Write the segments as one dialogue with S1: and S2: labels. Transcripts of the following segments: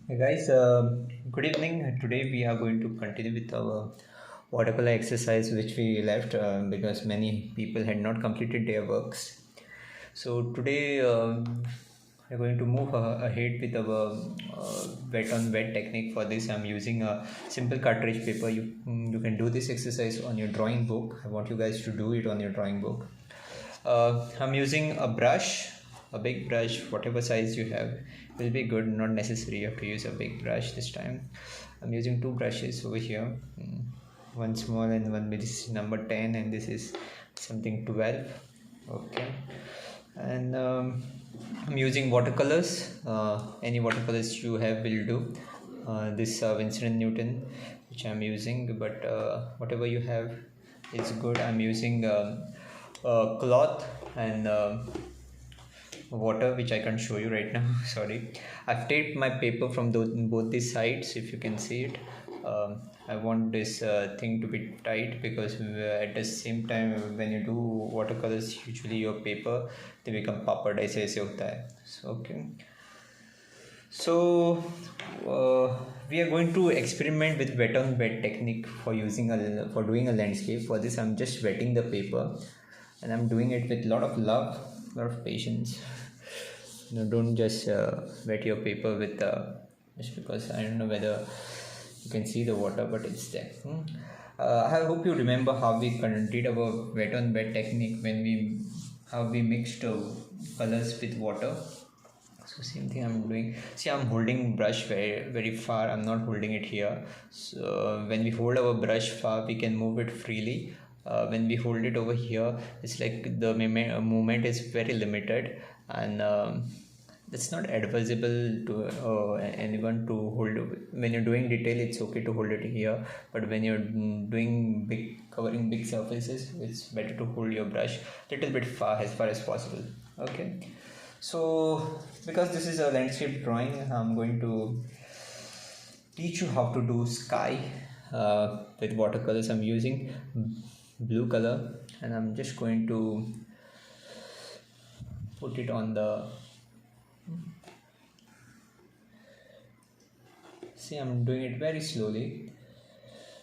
S1: Hey guys, good evening. Today we are going to continue with our watercolor exercise which we left because many people had not completed their works. So today we're going to move ahead with our wet on wet technique. For this, I'm using a simple cartridge paper. You can do this exercise on your drawing book. I want you guys to do it on your drawing book. I'm using a brush, a big brush, whatever size you have will be good. Not necessary you have to use a big brush this time. I'm using two brushes over here. One small and one big. This is number 10 and this is something 12. Okay. And I'm using watercolors. Any watercolors you have will do. This Winston Newton which I'm using, but whatever you have is good. I'm using cloth and water, which I can't show you right now. Sorry, I've taped my paper from both these sides, if you can see it. I want this thing to be tight because at the same time when you do watercolors, usually your paper they become papad aise aise hota hai. So okay, so we are going to experiment with wet on wet technique for doing a landscape. For this, I'm just wetting the paper, and I'm doing it with a lot of love, a lot of patience. No, don't just wet your paper with just because I don't know whether you can see the water, but it's there. I hope you remember how we did our wet on wet technique when we how we mixed colors with water. So same thing I'm doing. See, I'm holding brush very far. I'm not holding it here. So when we hold our brush far, we can move it freely. When we hold it over here, it's like the movement is very limited, and it's not advisable to anyone to hold. When you're doing detail, it's okay to hold it here, but when you're doing covering big surfaces, it's better to hold your brush little bit as far as possible. Okay. So because this is a landscape drawing, I'm going to teach you how to do sky with watercolors. I'm using blue color and I'm just going to put it on the, see, I'm doing it very slowly.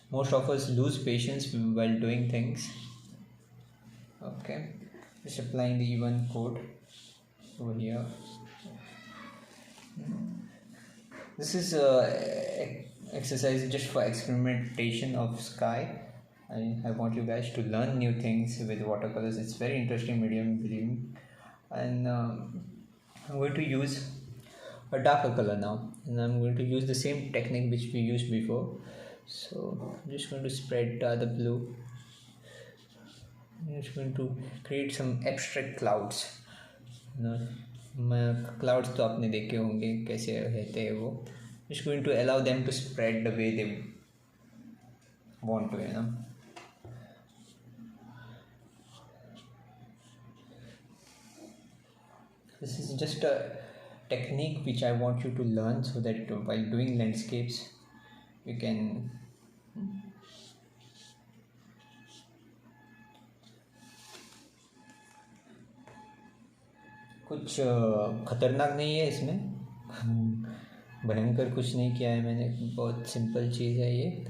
S1: Most of us lose patience while doing things. Okay, just applying the even coat over here. This is exercise just for experimentation of sky. I want you guys to learn new things with watercolors. It's very interesting medium, believe me. And I'm going to use a darker color now, and I'm going to use the same technique which we used before. So I'm just going to spread the blue. I'm just going to create some abstract clouds. Clouds तो आपने देखे होंगे कैसे रहते हैं वो. Just going to allow them to spread the way they want to, you know. This is just a technique which I want you to learn so that while doing landscapes you can कुछ खतरनाक नहीं है इसमें. भयंकर कुछ नहीं किया है मैंने, बहुत सिंपल चीज़ है ये.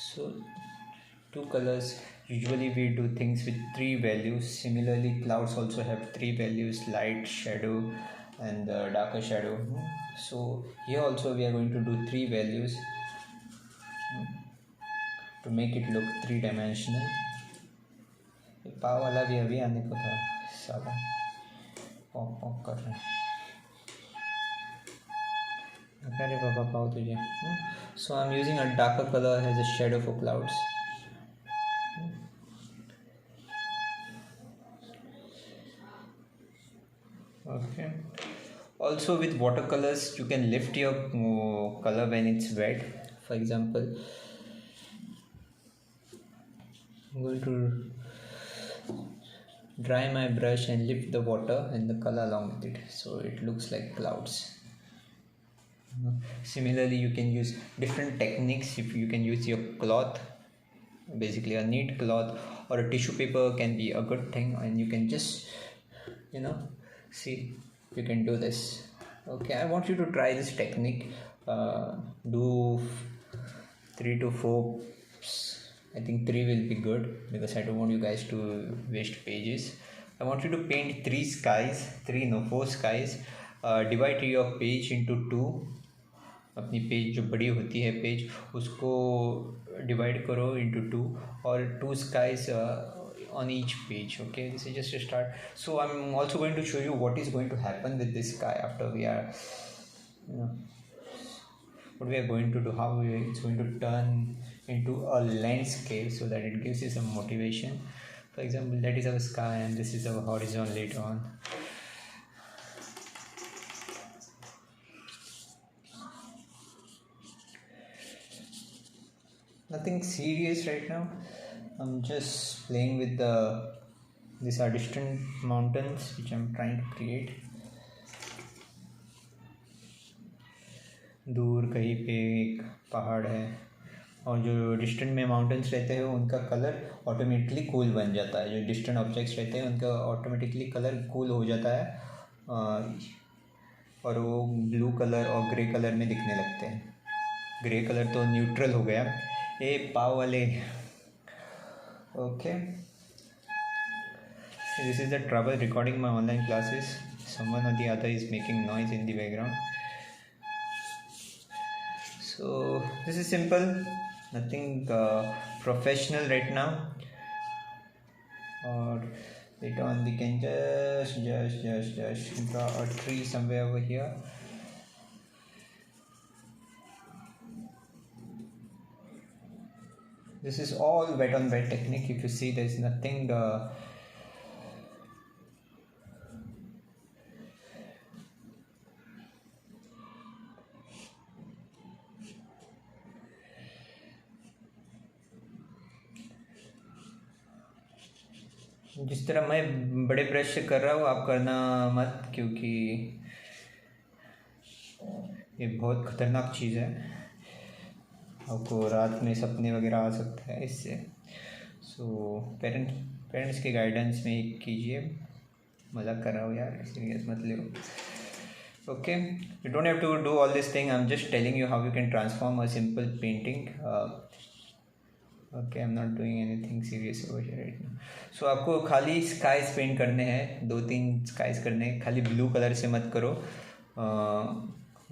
S1: सो two colors, usually we do things with three values. Similarly, clouds also have three values: light, shadow and darker shadow. So here also we are going to do three values to make it look three-dimensional. पाव वाला भी अभी आने को था, साला pop pop कर रहे हैं. अरे बाबा पाव तुझे. So I'm using a darker color as a shadow for clouds. Okay. Also with watercolors you can lift your color when it's wet. For example, I'm going to dry my brush and lift the water and the color along with it, so it looks like clouds. Similarly, you can use different techniques. If you can use your cloth, basically a neat cloth or a tissue paper can be a good thing, and you can just, see, you can do this. Okay, I want you to try this technique do 3 to 4. I think 3 will be good because I don't want you guys to waste pages. I want you to paint 3 skies, 4 skies. Divide your page into 2. अपनी page जो बड़ी होती है page उसको divide करो into 2 और 2 skies on each page. Okay, this is just a start. So I'm also going to show you what is going to happen with this sky after we are, what we are going to do, how it's going to turn into a landscape so that it gives you some motivation. For example, that is our sky and this is our horizon later on. Nothing serious right now. I'm just playing with these are distant mountains which I'm trying to create. दूर कहीं पे एक पहाड़ है और जो distant में mountains रहते हैं उनका कलर ऑटोमेटिकली कूल बन जाता है. जो डिस्टेंट ऑब्जेक्ट्स रहते हैं उनका ऑटोमेटिकली कलर कूल हो जाता है और वो ब्लू कलर और ग्रे कलर में दिखने लगते हैं. ग्रे कलर तो न्यूट्रल हो गया. ए पाव वाले. Okay, this is the trouble recording my online classes. Someone or the other is making noise in the background. So this is simple, nothing professional right now. Or later on we can just draw a tree somewhere over here. This is all wet on wet technique. If you see, there is nothing जिस तरह मैं बड़े brush से कर रहा हूँ आप करना मत, क्योंकि ये बहुत ख़तरनाक चीज़ है. आपको रात में सपने वगैरह आ सकता है इससे. सो पेरेंट्स के गाइडेंस में ही कीजिए. मजाक कर रहा हूँ यार, सीरियस मत लो. Okay, you don't have to do all this thing. I am just telling you how you can transform a simple painting. Okay, I am not doing anything serious over here right now. So आपको खाली skies paint करने हैं, 2-3 skies करने हैं. खाली blue colour से मत करो,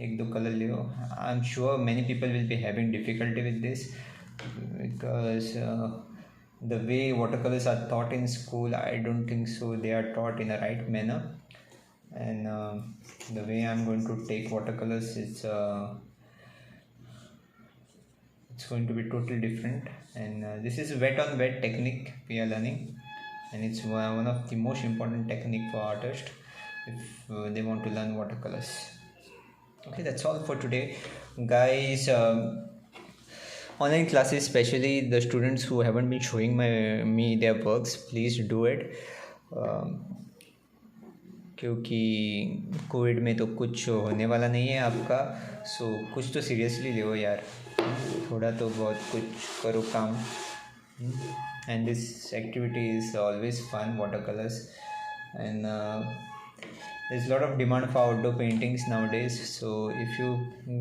S1: 1-2 कलर ले. I am sure many people will be having difficulty with this because the way water colours are taught in school, I don't think so they are taught in a right manner. And the way I'm going to take watercolors is it's going to be totally different. And this is wet on wet technique we are learning, and it's one of the most important technique for artists if they want to learn watercolors. Okay, that's all for today guys. Online classes, especially the students who haven't been showing me their works, please do it. क्योंकि Covid में तो कुछ होने वाला नहीं है आपका. सो कुछ तो सीरियसली लो यार, थोड़ा तो बहुत कुछ करो काम. And this activity is always fun, water colours. And there's a lot of demand for outdoor paintings nowadays, so if you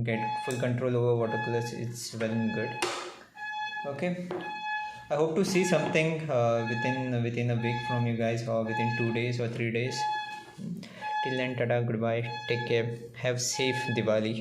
S1: get full control over watercolors, it's well and good. Okay, I hope to see something within a week from you guys, or within 2 days or 3 days. Till then, tada, goodbye, take care, have safe Diwali.